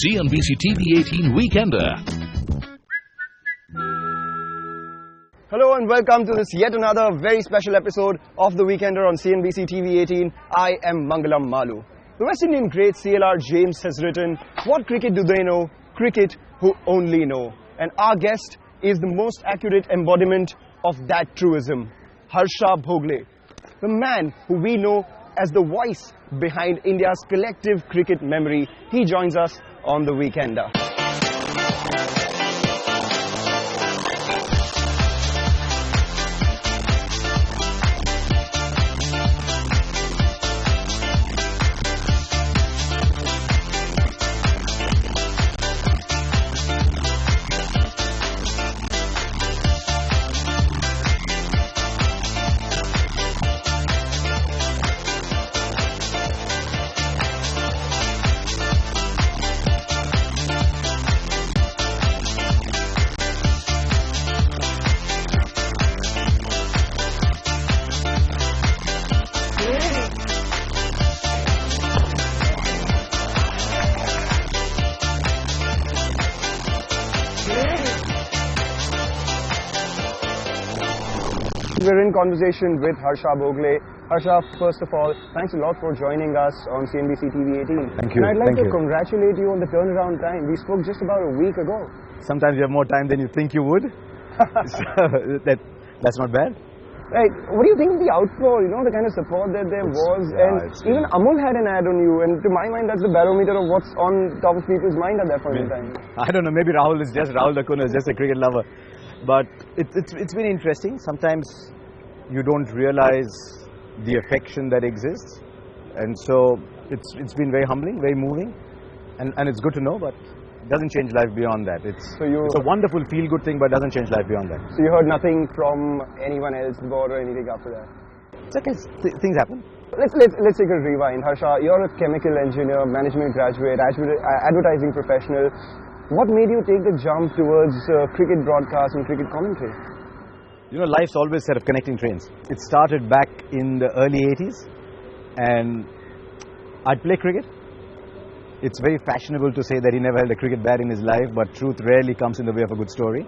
CNBC TV 18 Weekender. Hello and welcome to this yet another very special episode of The Weekender on CNBC TV 18. I am Mangalam Malu. The West Indian great CLR James has written, "What cricket do they know? Cricket who only know." And our guest is the most accurate embodiment of that truism, Harsha Bhogle, the man who we know as the voice behind India's collective cricket memory. He joins us on The Weekender. We're in conversation with Harsha Bhogle. Harsha, first of all, thanks a lot for joining us on CNBC TV 18. Thank you. And I'd like to congratulate you on the turnaround time. We spoke just about a week ago. Sometimes you have more time than you think you would. So that's not bad. Right. What do you think of the outflow? You know, the kind of support that there was. And even Amul had an ad on you. And to my mind, that's the barometer of what's on top of people's mind at that point in time. I don't know. Maybe Rahul Dakuna is just a cricket lover. But it's been interesting. Sometimes you don't realize the affection that exists, and so it's been very humbling, very moving, and it's good to know. But it doesn't change life beyond that. It's a wonderful feel-good thing, but it doesn't change life beyond that. So you heard nothing from anyone else before or anything after that? It's okay. Things happen. Let's take a rewind. Harsha, you're a chemical engineer, management graduate, advertising professional. What made you take the jump towards cricket broadcast and cricket commentary? You know, life's always a set of connecting trains. It started back in the early 80s, and I'd play cricket. It's very fashionable to say that he never held a cricket bat in his life, but truth rarely comes in the way of a good story.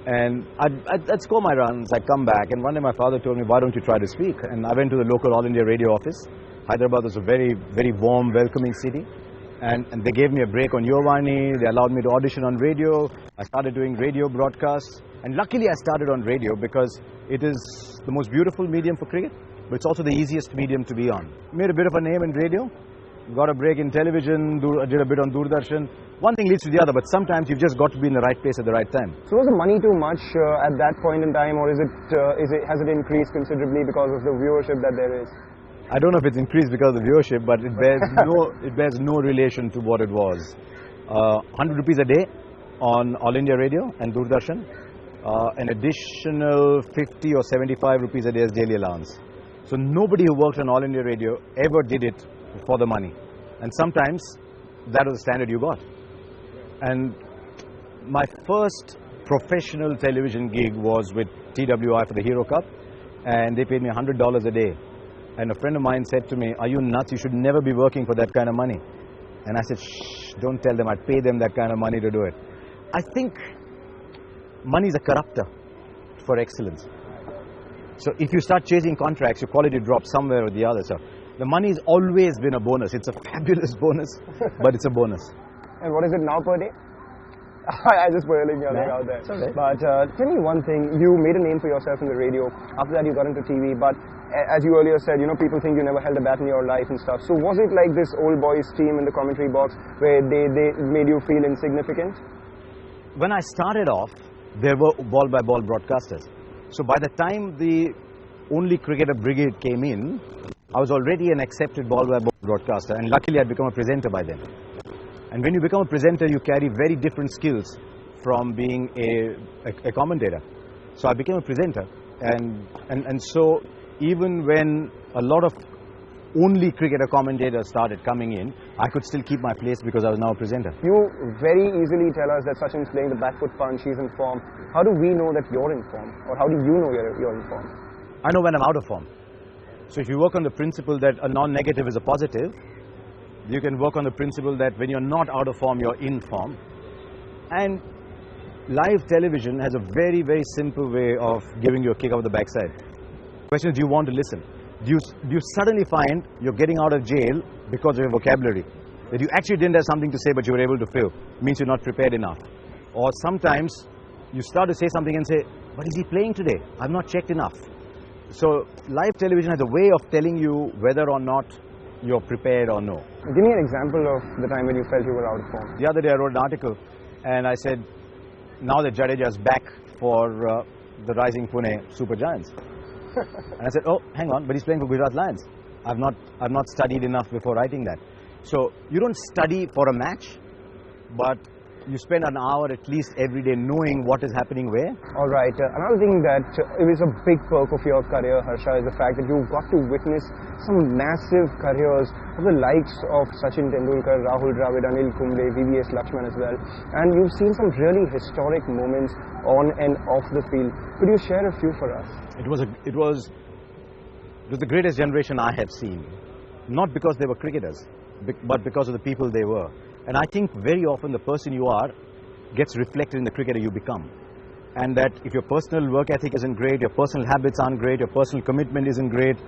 And I'd score my runs, I'd come back, and one day my father told me, "Why don't you try to speak?" And I went to the local All India radio office. Hyderabad was a very, very warm, welcoming city. And they gave me a break on Yovani, they allowed me to audition on radio. I started doing radio broadcasts, and luckily I started on radio because it is the most beautiful medium for cricket, but it's also the easiest medium to be on. Made a bit of a name in radio, got a break in television, did a bit on Doordarshan. One thing leads to the other, but sometimes you've just got to be in the right place at the right time. So was the money too much at that point in time, or has it increased considerably because of the viewership that there is? I don't know if it's increased because of the viewership, but it bears no relation to what it was. 100 rupees a day on All India Radio and Doordarshan. An additional 50 or 75 rupees a day as daily allowance. So nobody who worked on All India Radio ever did it for the money. And sometimes that was the standard you got. And my first professional television gig was with TWI for the Hero Cup, and they paid me $100 a day. And a friend of mine said to me, "Are you nuts? You should never be working for that kind of money." And I said, "Shh, don't tell them I'd pay them that kind of money to do it." I think money is a corrupter for excellence. So if you start chasing contracts, your quality drops somewhere or the other. So the money has always been a bonus. It's a fabulous bonus, but it's a bonus. And what is it now per day? I just put a link out there. Okay. But tell me one thing, you made a name for yourself in the radio. After that you got into TV, but as you earlier said, you know, people think you never held a bat in your life and stuff. So was it like this old boys team in the commentary box where they made you feel insignificant? When I started off, there were ball-by-ball broadcasters. So by the time the only cricketer brigade came in, I was already an accepted ball-by-ball broadcaster, and luckily I'd become a presenter by then. And when you become a presenter, you carry very different skills from being a commentator. So I became a presenter, and so even when a lot of only cricketer commentators started coming in, I could still keep my place because I was now a presenter. You very easily tell us that Sachin's playing the back foot punch, he's in form. How do we know that you're in form? Or how do you know you're in form? I know when I'm out of form. So if you work on the principle that a non-negative is a positive, You can work on the principle that when you're not out of form, you're in form. And live television has a very, very simple way of giving you a kick up the backside. The question is, do you want to listen? Do you suddenly find you're getting out of jail because of your vocabulary? That you actually didn't have something to say, but you were able to fill. It means you're not prepared enough. Or sometimes you start to say something and say, but is he playing today? I've not checked enough. So live television has a way of telling you whether or not you're prepared or no. Give me an example of the time when you felt you were out of form. The other day I wrote an article and I said, now that Jadeja is back for the rising Pune Super Giants. And I said, oh, hang on, but he's playing for Gujarat Lions. I've not studied enough before writing that. So you don't study for a match, but you spend an hour at least every day knowing what is happening where. All right. Another thing that it was a big perk of your career, Harsha, is the fact that you got to witness some massive careers of the likes of Sachin Tendulkar, Rahul Dravid, Anil Kumble, VVS Lakshman as well. And you've seen some really historic moments on and off the field. Could you share a few for us? It was the greatest generation I have seen. Not because they were cricketers, but because of the people they were. And I think very often the person you are gets reflected in the cricketer you become. And that if your personal work ethic isn't great, your personal habits aren't great, your personal commitment isn't great,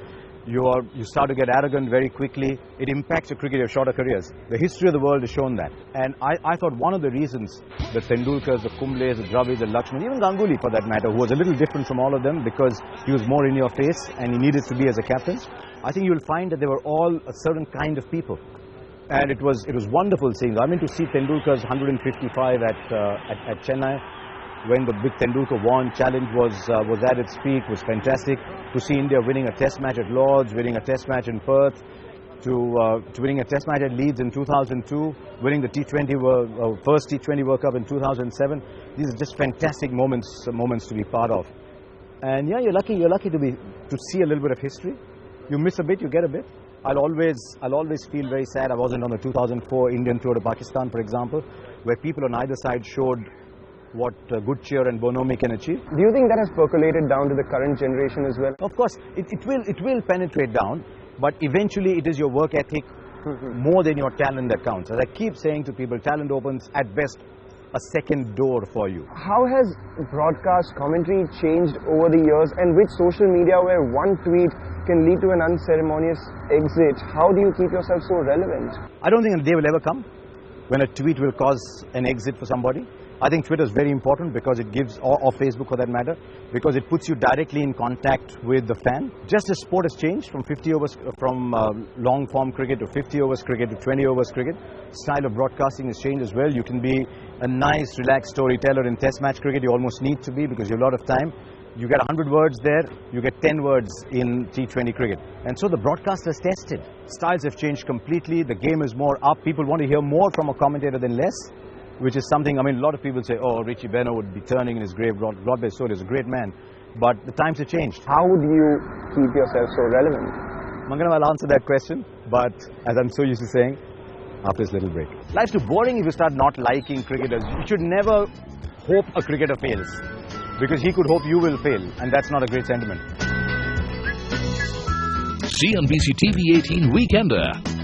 you start to get arrogant very quickly, it impacts your cricket, your shorter careers. The history of the world has shown that. And I thought one of the reasons the Tendulkars, the Kumbles, the Dravids, the Lakshman, even Ganguly for that matter, who was a little different from all of them because he was more in your face and he needed to be as a captain, I think you'll find that they were all a certain kind of people. And it was wonderful seeing. I mean, to see Tendulkar's 155 at Chennai when the big Tendulkar Warren challenge was at its peak was fantastic. To see India winning a test match at Lord's, winning a test match in Perth, to winning a test match at Leeds in 2002, winning the first T20 World Cup in 2007. These are just fantastic moments to be part of. And yeah, you're lucky to see a little bit of history. You miss a bit, you get a bit. I'll always feel very sad. I wasn't on the 2004 Indian tour to Pakistan, for example, where people on either side showed what good cheer and bonhomie can achieve. Do you think that has percolated down to the current generation as well? Of course, it will penetrate down, but eventually it is your work ethic more than your talent that counts. As I keep saying to people, talent opens at best a second door for you. How has broadcast commentary changed over the years, and with social media where one tweet can lead to an unceremonious exit, how do you keep yourself so relevant? I don't think a day will ever come when a tweet will cause an exit for somebody. I think Twitter is very important because it gives, or Facebook for that matter, because it puts you directly in contact with the fan. Just as sport has changed from 50 overs, from long form cricket to 50 overs cricket to 20 overs cricket, style of broadcasting has changed as well. You can be a nice, relaxed storyteller in test match cricket. You almost need to be because you have a lot of time. You get 100 words there, you get 10 words in T20 cricket. And so the broadcast has tested. Styles have changed completely. The game is more up. People want to hear more from a commentator than less, which is something, I mean, a lot of people say, oh, Richie Beno would be turning in his grave. Rod Bestowed is a great man. But the times have changed. How do you keep yourself so relevant? Mangalam, I'll answer that question, but as I'm so used to saying, after this little break. Life's too boring if you start not liking cricketers. You should never hope a cricketer fails, because he could hope you will fail, and that's not a great sentiment. CNBC TV 18 Weekender.